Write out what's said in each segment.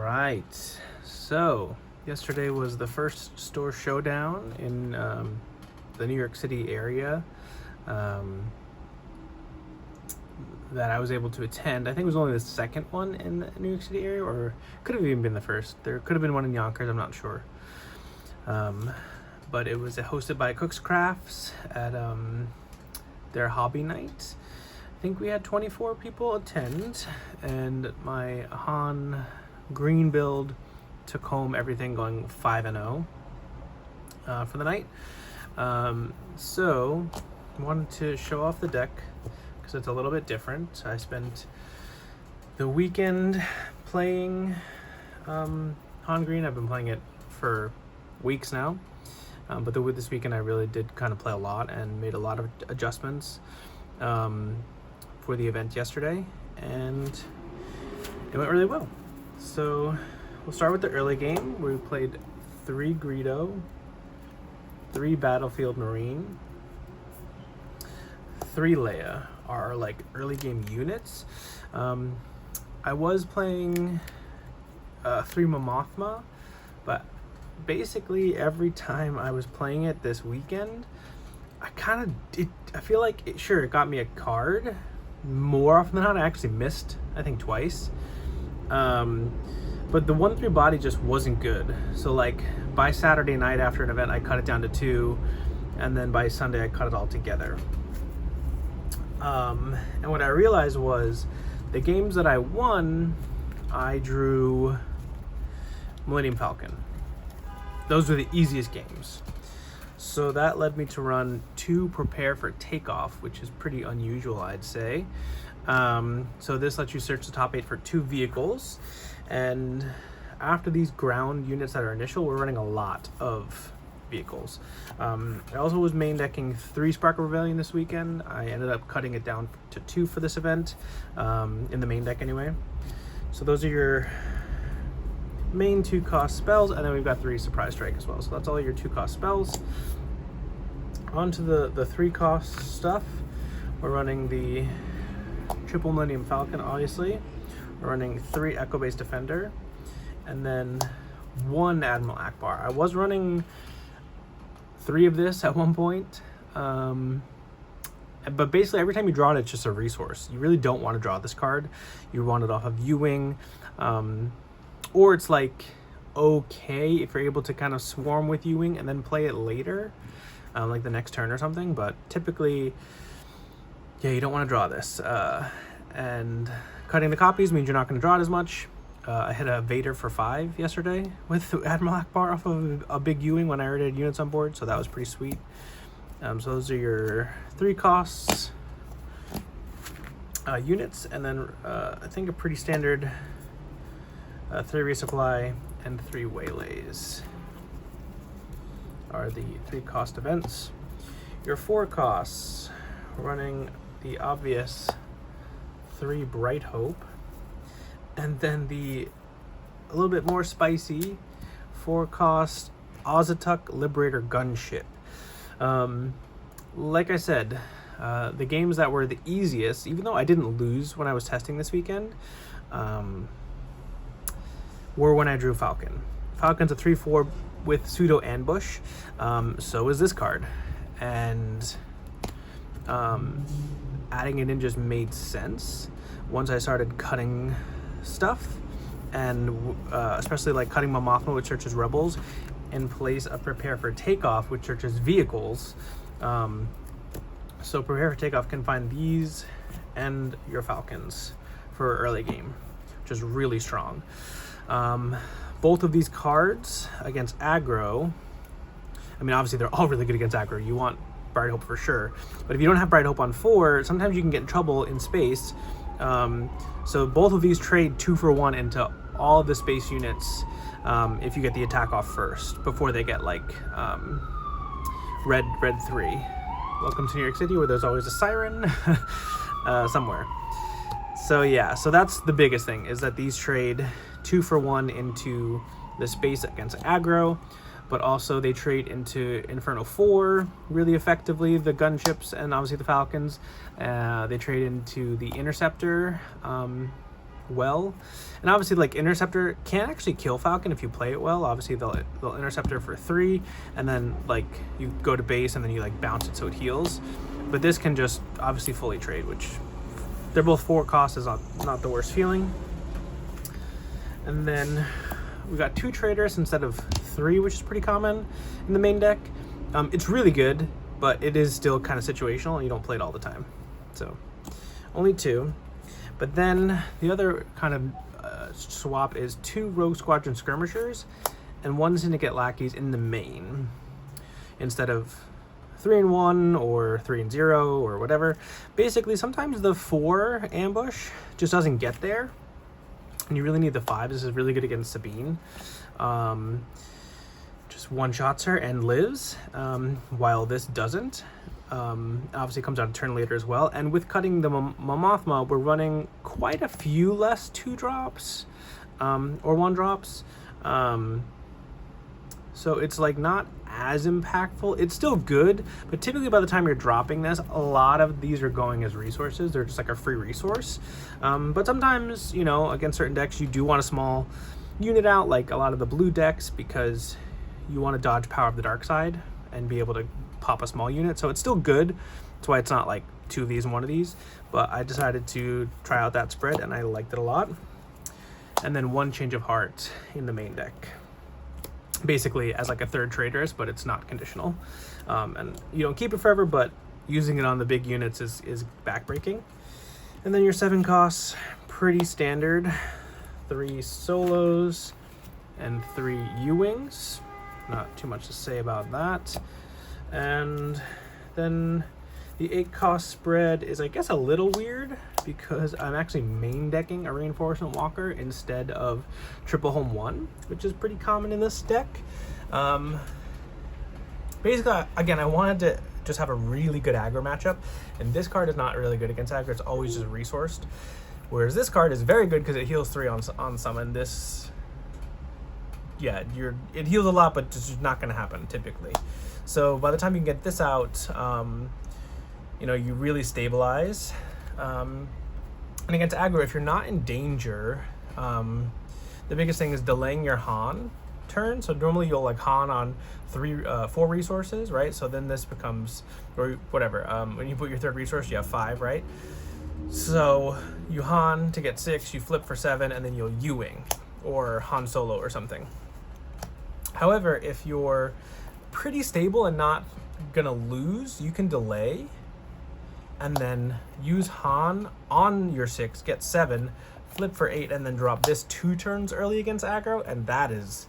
right, so yesterday was the first Store Showdown in the New York City area that I was able to attend. I think it was only the second one in the New York City area, or could have even been the first. There could have been one in Yonkers, I'm not sure. But it was hosted by Cook's Crafts at their hobby night. I think we had 24 people attend, and my Han green build took home everything, going 5-0 for the night. So I wanted to show off the deck because it's a little bit different. I spent the weekend playing Han green. I've been playing it for weeks now, but this weekend I really did kind of play a lot and made a lot of adjustments for the event yesterday, and it went really well. So we'll start with the early game. We played 3 Greedo, 3 Battlefield Marine, 3 Leia, are like early game units. I was playing 3 Mothma, but basically every time I was playing it this weekend, I feel like it got me a card. More often than not, I actually missed, I think, twice. But the 1-3 body just wasn't good. So like by Saturday night after an event, I cut it down to 2, and then by Sunday I cut it all together. And what I realized was the games that I won, I drew Millennium Falcon. Those were the easiest games. So that led me to run 2 Prepare for Takeoff, which is pretty unusual, I'd say. So this lets you search the top 8 for 2 vehicles. And after these ground units that are initial, we're running a lot of vehicles. I also was main decking 3 Spark of Rebellion this weekend. I ended up cutting it down to 2 for this event, in the main deck anyway. So those are your main 2 cost spells, and then we've got 3 Surprise Strike as well. So that's all your 2 cost spells. On to the 3 cost stuff. We're running the triple Millennium Falcon, obviously. We're running 3 Echo Base Defender, and then 1 Admiral Akbar. I was running 3 of this at one point, but basically every time you draw it, it's just a resource. You really don't want to draw this card. You want it off of U-Wing, or it's like okay if you're able to kind of swarm with U-Wing and then play it later, like the next turn or something. But typically, yeah, you don't want to draw this. And cutting the copies means you're not going to draw it as much. I hit a Vader for 5 yesterday with Admiral Akbar off of a big U-Wing when I already had units on board, so that was pretty sweet. So those are your 3 costs units, and then I think a pretty standard 3 resupply and 3 waylays are the 3 cost events. Your 4 costs, running the obvious 3 Bright Hope, and then a little bit more spicy 4 cost Ozatuk Liberator Gunship. Like I said, the games that were the easiest, even though I didn't lose when I was testing this weekend, were when I drew Falcon. Falcon's a 3/4 with pseudo ambush, so is this card, and adding it in just made sense once I started cutting stuff, and especially like cutting my Mothma, which searches rebels, in place of Prepare for Takeoff, which searches vehicles. So Prepare for Takeoff can find these and your Falcons for early game, which is really strong. Both of these cards against aggro, I mean, obviously they're all really good against aggro. You want Bright Hope for sure, but if you don't have Bright Hope on 4, sometimes you can get in trouble in space. So both of these trade 2 for 1 into all of the space units if you get the attack off first, before they get like red 3. Welcome to New York City, where there's always a siren somewhere. So yeah, so that's the biggest thing, is that these trade 2 for 1 into the space against aggro, but also they trade into Inferno 4 really effectively, the gunships and obviously the Falcons. They trade into the Interceptor well. And obviously, like, Interceptor can actually kill Falcon if you play it well. Obviously, they'll Interceptor for 3, and then, like, you go to base, and then you, like, bounce it so it heals. But this can just, obviously, fully trade, which they're both 4 costs, is not the worst feeling. And then we got 2 traders instead of 3, which is pretty common in the main deck. It's really good, but it is still kind of situational, and you don't play it all the time. So, only 2. But then the other kind of swap is 2 Rogue Squadron Skirmishers and 1 Syndicate Lackeys in the main, instead of 3 and 1 or 3 and 0 or whatever. Basically, sometimes the 4 ambush just doesn't get there, and you really need the 5. This is really good against Sabine. Just one-shots her and lives, while this doesn't. Obviously comes out a turn later as well. And with cutting the Momothma, we're running quite a few less 2-drops or 1-drops. So it's like not as impactful. It's still good, but typically by the time you're dropping this, a lot of these are going as resources. They're just like a free resource. But sometimes, you know, against certain decks, you do want a small unit out, like a lot of the blue decks, because you want to dodge Power of the Dark Side and be able to pop a small unit. So it's still good. That's why it's not like 2 of these and 1 of these. But I decided to try out that spread, and I liked it a lot. And then 1 Change of Heart in the main deck, basically as like a 3rd Traitorous, but it's not conditional. And you don't keep it forever, but using it on the big units is backbreaking. And then your 7 costs, pretty standard. 3 solos and 3 U-Wings. Not too much to say about that. And then the 8 cost spread is, I guess, a little weird, because I'm actually main decking a Reinforcement Walker instead of Triple Home 1, which is pretty common in this deck. Basically, again, I wanted to just have a really good aggro matchup, and this card is not really good against aggro. It's always just resourced, whereas this card is very good because it heals 3 on summon. This, yeah, it heals a lot, but it's just not going to happen typically. So by the time you can get this out, you know, you really stabilize. And against aggro, if you're not in danger, the biggest thing is delaying your Han turn. So normally you'll like Han on 4 resources, right? So then this becomes, or whatever, when you put your 3rd resource, you have 5, right? So you Han to get 6, you flip for 7, and then you'll U-Wing or Han Solo or something. However, if you're pretty stable and not gonna lose, you can delay and then use Han on your 6, get 7, flip for 8, and then drop this 2 turns early against aggro, and that is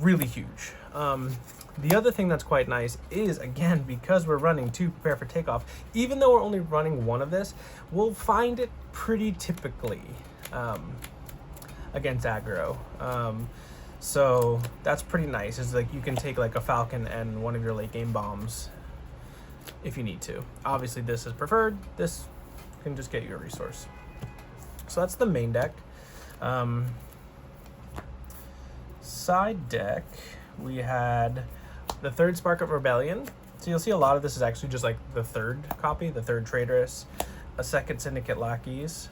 really huge. The other thing that's quite nice is, again, because we're running 2 Prepare for Takeoff, even though we're only running 1 of this, we'll find it pretty typically against aggro. So that's pretty nice. It's like you can take like a Falcon and one of your late game bombs if you need to. Obviously this is preferred. This can just get you a resource. So that's the main deck. Side deck, we had the 3rd Spark of Rebellion. So you'll see a lot of this is actually just like the 3rd copy, the 3rd Traitorous, a 2nd Syndicate Lackeys,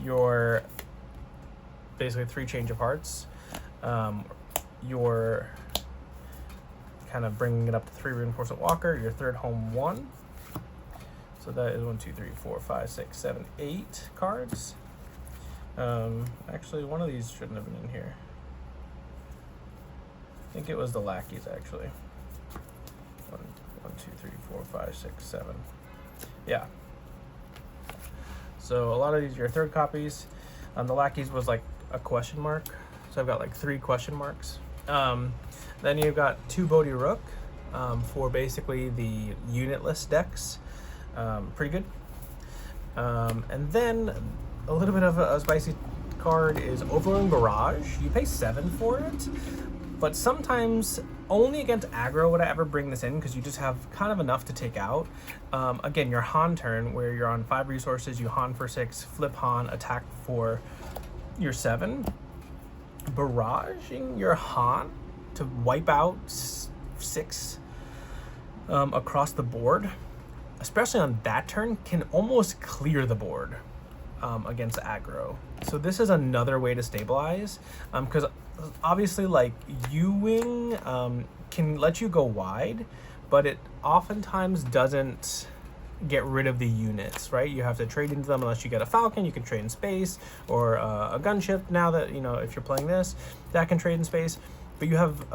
your basically 3 Change of Hearts, your kind of bringing it up to 3 Reinforcement Walker, your 3rd Home 1. So that is 1, 2, 3, 4, 5, 6, 7, 8 cards. Actually, one of these shouldn't have been in here. I think it was the Lackeys, actually. 1, 2, 3, 4, 5, 6, 7. Yeah. So a lot of these are your 3rd copies. The Lackeys was like a question mark. So I've got like 3 question marks. Then you've got 2 Bodhi Rook for basically the unitless decks. Pretty good. And then a little bit of a spicy card is Overwhelming Barrage. You pay 7 for it, but sometimes only against aggro would I ever bring this in, because you just have kind of enough to take out. Again, your Han turn, where you're on 5 resources, you Han for 6, flip Han, attack for your 7. Barraging your Han to wipe out 6 across the board especially on that turn, can almost clear the board against aggro. So this is another way to stabilize, because obviously like U-wing can let you go wide, but it oftentimes doesn't get rid of the units, right? You have to trade into them unless you get a Falcon. You can trade in space, or a gunship. Now that, you know, if you're playing this, that can trade in space, but you have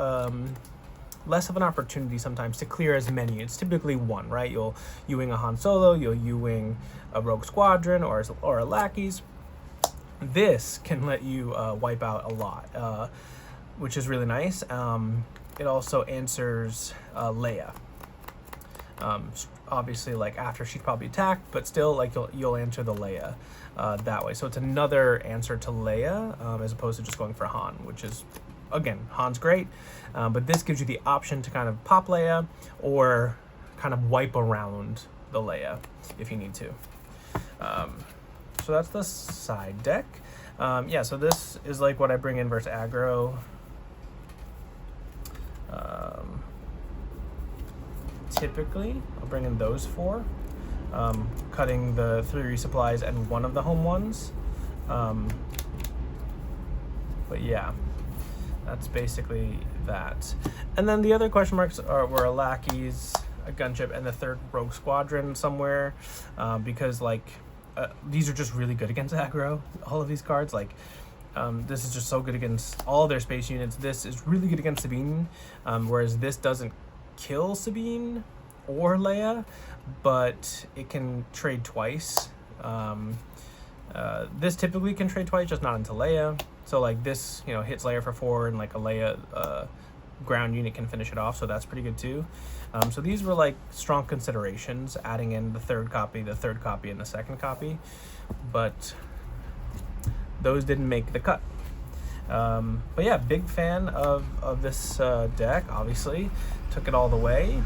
less of an opportunity sometimes to clear as many. It's typically one, right? You'll U-wing a Han Solo, you'll U-wing a Rogue Squadron or a lackeys. This can let you wipe out a lot, which is really nice. It also answers Leia. Obviously, like after she's probably attacked, but still, like you'll answer the Leia that way. So it's another answer to Leia, as opposed to just going for Han, which is, again, Han's great, but this gives you the option to kind of pop Leia or kind of wipe around the Leia if you need to. So that's the side deck. Yeah, so this is like what I bring in versus aggro. Typically, I'll bring in those four, cutting the 3 resupplies and one of the home ones. But yeah, that's basically that. And then the other question marks were lackeys, a gunship, and the 3rd Rogue Squadron somewhere, because like these are just really good against aggro. All of these cards, like this is just so good against all their space units. This is really good against Sabine, whereas this doesn't kill Sabine or Leia, but it can trade twice. This typically can trade twice, just not into Leia. So like this, you know, hits Leia for 4, and like a Leia ground unit can finish it off, so that's pretty good too. So these were like strong considerations, adding in the 3rd copy, and the 2nd copy, but those didn't make the cut. But yeah, big fan of this deck, obviously. Took it all the way.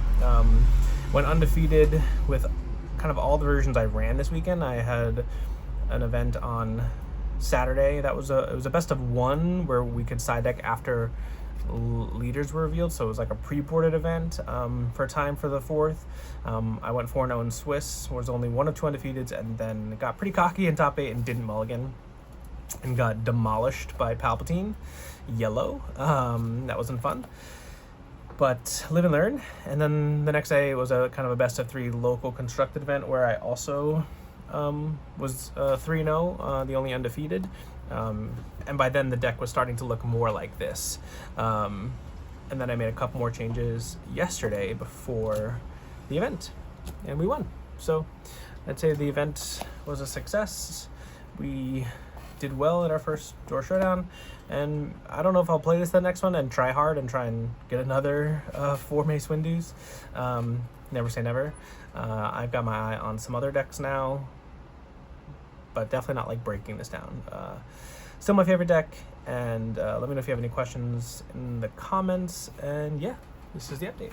Went undefeated with kind of all the versions I ran this weekend. I had an event on Saturday that was it was a best of 1 where we could side deck after leaders were revealed, so it was like a pre-boarded event for time for the 4th. I went 4-0 in Swiss, was only 1 of 2 undefeateds, and then got pretty cocky in top 8 and didn't mulligan, and got demolished by Palpatine yellow. That wasn't fun, but live and learn. And then the next day was a kind of a best of 3 local constructed event where I also was 3-0, the only undefeated, and by then the deck was starting to look more like this. And then I made a couple more changes yesterday before the event, and we won. So I'd say the event was a success. We did well at our first Store Showdown, and I don't know if I'll play this the next one and try hard and try and get another 4 Mace Windu's. Never say never. I've got my eye on some other decks now, but definitely not like breaking this down. Still my favorite deck, and let me know if you have any questions in the comments, and yeah, this is the update.